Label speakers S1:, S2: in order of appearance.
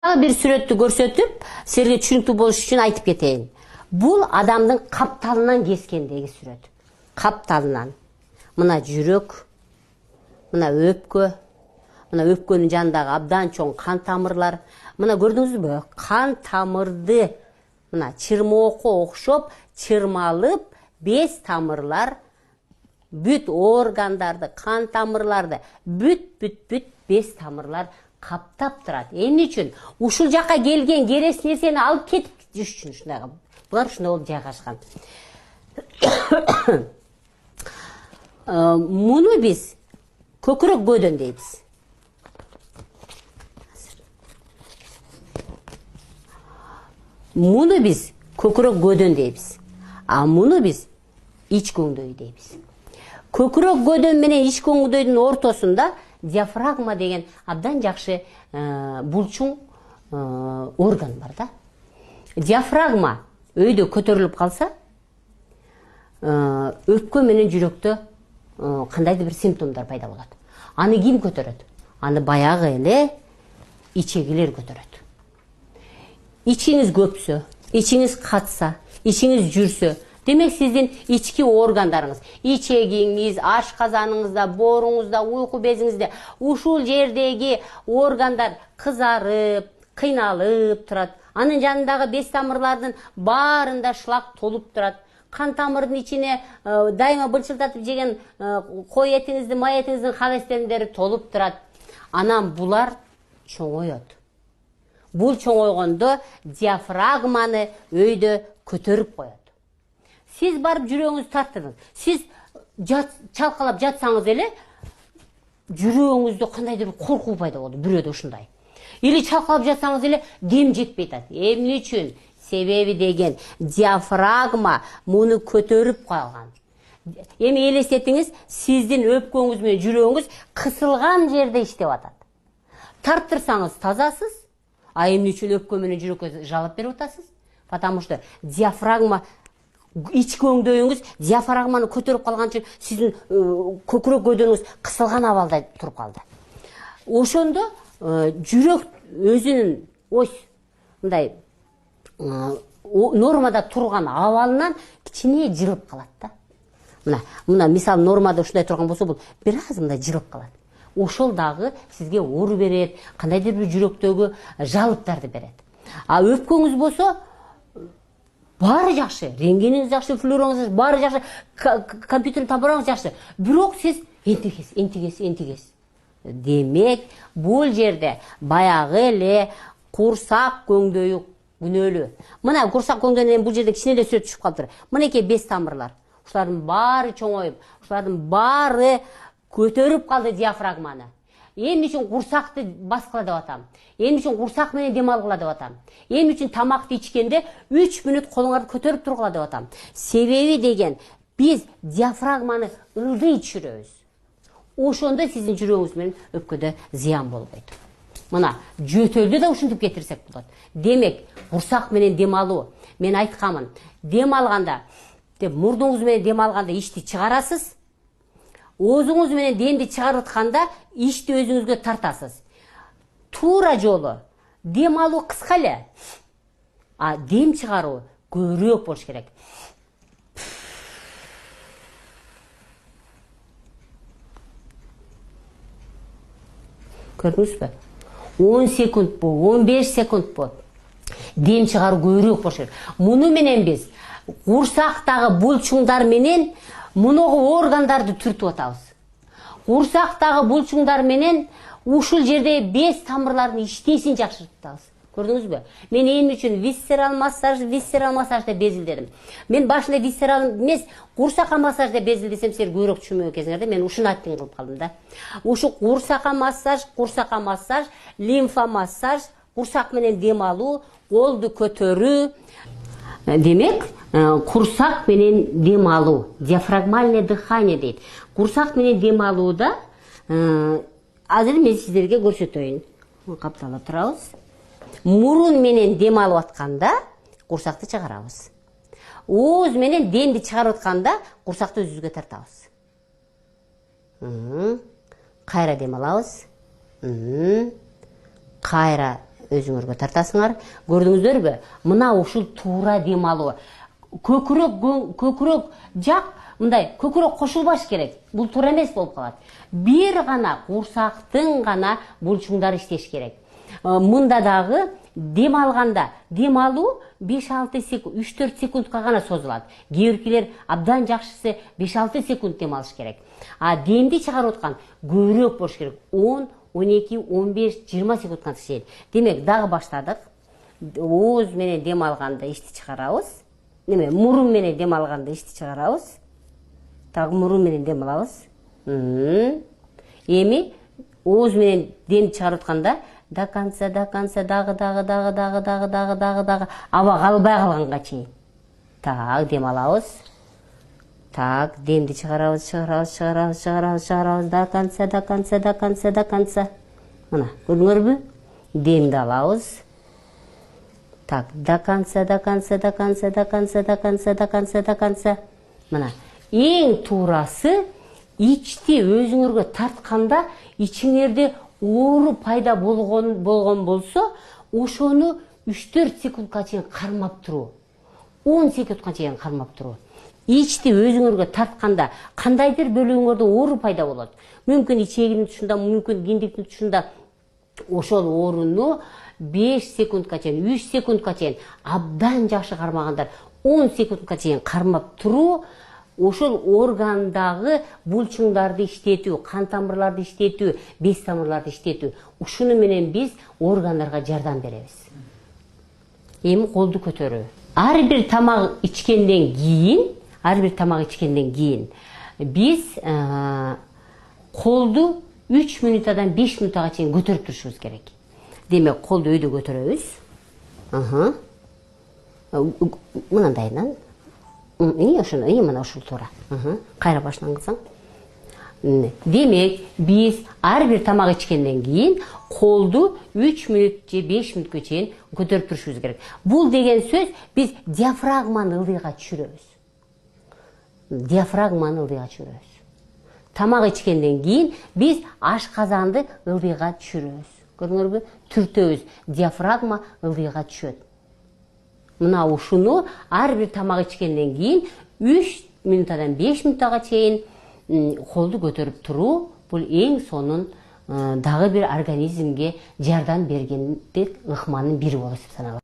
S1: Bir сүрөттү көрсөтүп, силерге түшүнүктүү болуш үчүн айтып кетейин. Бул адамдын капталынан кескендеги сүрөт. Капталынан. Мына жүрөк, мына өпкө, мына өпкөнүн жанындагы абдан чоң кан тамырлар. Мына көрдүңүзбү? Кан тамырды мына чырмоокко окшоп чырмалып, 5 тамырлар бүт органдарды, кан тамырларды, бүт 5 тамырлар каптап турат. Эмне үчүн? Ушул жакка келген керес нерсени алып кетип жүрүш үчүн ушундай. Булар ушундай болуп жайгашкан. Муну биз көкүрөк көдөн дейбиз. Муну биз көкүрөк көдөн дейбиз. А муну биз ич көңдөй дейбиз. Көкүрөк көдөн менен ич көңдөйдүн ортосунда диафрагма деген абдан жакшы булчуң орган бар да. Диафрагма өйдө көтөрүлүп калса, өпкө менен жүрөктө кандайдыр бир симптомдор пайда болот. Аны ким көтөрөт? Аны баягы эле ичегилер көтөрөт. Ичиңиз көпсө, ичиңиз катса, ичиңиз жүрсө, демек сиздин ички органдарыңыз, ичегиңиз, ашказаныңызда, бооруңузда, уйку безиңизде ушул жердеги органдар кызарып, кыйналып турат. Анын жанындагы 5 тамырлардын баарында шлак толуп турат. Кан тамырдын ичине дайыма былчылдатып жеген кой этиңиздин, май этиңиздин холестериндери толуп турат. Анан булар чоңоет. Бул чоңойгондо диафрагманы өйдө көтөрүп коет. Сиз барып жүрөгүңүз тартыңыз. Сиз чалкалап жатсаңыз эле жүрөгүңүздө кандайдыр бир коркуу пайда болду, бирөөдө ушундай. Или чалкалап жатсаңыз эле дем жетпей атат. Эмне үчүн? Себеби деген диафрагма муну көтөрүп калган. Эми элестетиңиз, сиздин өпкөңүз менен жүрөгүңүз кысылган жерде иштеп атат. Тарттырсаңыз тазасыз, а эмне үчүн өпкө менен жүрөккө жалап берип атасыз? Потому что диафрагма ич көңдөйүңүз диафрагманы көтөрүп калган үчүн сиздин көкүрөк көдөнүңүз кысылган абалда туруп калды. Ошондо жүрөк өзүнүн ось мындай нормада турган абалынан кичине жылып калат да. Мына мисал нормада ушундай турган болсо, бул бир аз мындай жылып калат. Ошол дагы сизге оор берет, кандайдыр бир жүрөктөгү жалыптарды берет. А өпкөңүз болсо баары жакшы, рентгениңиз жакшы, флюорыңыз жакшы, баары жакшы, компьютердин табараңыз жакшы. Бирок сиз энтигес. Демек, бул жерде баягы эле курсак көңдөйү күнөөлүү. Мына курсак көңдөйүнөн бул жерде кичине эле сүрөт түшүп калыптыр. Мынакей 5 тамырлар. Ушулардын баары чоңоюп, ушулардын баары көтөрүп калды диафрагманы. Эмне үчүн курсакты баскыла деп атам? Эмне үчүн курсак менен дем алгыла деп атам? Эмне үчүн тамакты ичкенде 3 мүнөт колуңарды көтөрүп тургула деп атам? Себеби деген биз диафрагманы ылдый түшүрөбүз. Ошондо сиздин жүрөгүңүз менен өпкөдө зыян болбойт. Мына жөтөлдү да ушинтип кетирсек болот. Демек, курсак менен дем алуу. Мен айткамын, дем алганда, мурдуңуз менен дем алганда ичти чыгарасыз. Оозуңуз менен демди чыгарып атканда ичти өзүңүзгө тартасыз. Туура жолу дем алуу кыска эле, а дем чыгаруу көбүрөөк болуш керек. Көрдүңүзбү? 10 секунд бу, 15 секунд бу. Дем чыгаруу көбүрөөк болуш керек. Муну менен биз курсактагы булчуңдар менен муногу органдарды түртүп атабыз. Курсактагы булчуңдар менен ушул жерде 5 тамырлардын иштесин жакшыртып атабыз. Көрдүңүзбү? Мен эмне үчүн висцерал массаж деп безилдедим. Мен башында висцерал эмес, курсакка массаж деп безилдесем, силер көбүрөөк түшүнбөй экенсиңер да, мен ушуну аттың кылып калдым да. Ушу курсакка массаж, лимфа массаж, курсак менен дем алуу, колду көтөрүү. Демек, курсак менен дем алуу, диафрагмальное дыхание дейт. Курсак менен дем алууда азыр мен сиздерге көрсөтөйүн. Каптала турабыз. Мурун менен дем алып атканда курсакты чыгарабыз. Ооз менен демди чыгарып атканда курсакты өзүбүзгө тартабыз. Кайра дем алабыз. Кайра өзүңөргө тартасыңар. Көрдүңүздөрбү? Мына ушул туура дем алуу. Көкүрөк жак мындай көкүрөк кошулбаш керек. Бул туура эмес болуп калат. Бир гана курсактын гана булчуңдары иштеш керек. Мында дагы дем алганда, дем алуу 5-6 секунд, 3-4 секундка гана созулат. Кээ биркилер абдан жакшысы 5-6 секунд дем алыш керек. А демди чыгарып аткан көбүрөөк болуш керек. 10, 12, 15, 20 секундка чейин. Демек, дагы баштадык. Ооз менен дем алганда ичти чыгарабыз. Мурун менен дем алганда ичти чыгарабыз. Дагы мурун менен дем алабыз. Эми ооз менен дем чыгарып атканда до конца, дагы аба калбай калганга чейин. Так, дем алабыз. Так, демди чыгарабыз, до конца. Мына, көрдүңөрбү? Демди алабыз. Так, до конца. Мына, эң туурасы ичти өзүңөргө тартканда ичиңерде оору пайда болгон болсо, ошону 3-4 секундка чейин кармап туруу. 10 секундка чейин кармап туруу. Ичти өзүңөргө тартканда кандайдыр бөлүгүңөрдө оору пайда болот. Мүмкүн ичегиңдин тушунда, мүмкүн киндиктин тушунда. Ошол ооруну 5 секундка чейин, 3 секундка чейин, абдан жакшы кармагандар 10 секундка чейин кармап туруу, ошол органдагы булчуңдарды иштетүү, кан тамырларды иштетүү, без тамырларды иштетүү. Ушуну менен биз органдарга жардам беребиз. Эми колду көтөрүү. Ар бир тамак ичкенден кийин, биз колду 3 минутадан 5 минутага чейин көтөрүп турушубуз керек. Демек, колду өйдө көтөрөбүз. Мынандайынан. Мына ушул туура. Кайра башынан кылсаң. Демек, биз ар бир тамак ичкенден кийин колду 3 минут же 5 минутка чейин көтөрүп турушубуз керек. Бул деген сөз биз диафрагманы ылдыйга түшүрөбүз. Тамак ичкенден кийин биз ашказанды ылдыйга түшүрөбүз. Көрдүңөрбү? Түртөбүз. Диафрагма ылдыйга түшөт. Мына ушуну ар бир тамак ичкенден кийин 3 минутадан 5 минутага чейин колду көтөрүп туруу, бул эң сонун дагы бир организмге жардам бергендик ыкманын бири болуп саналат.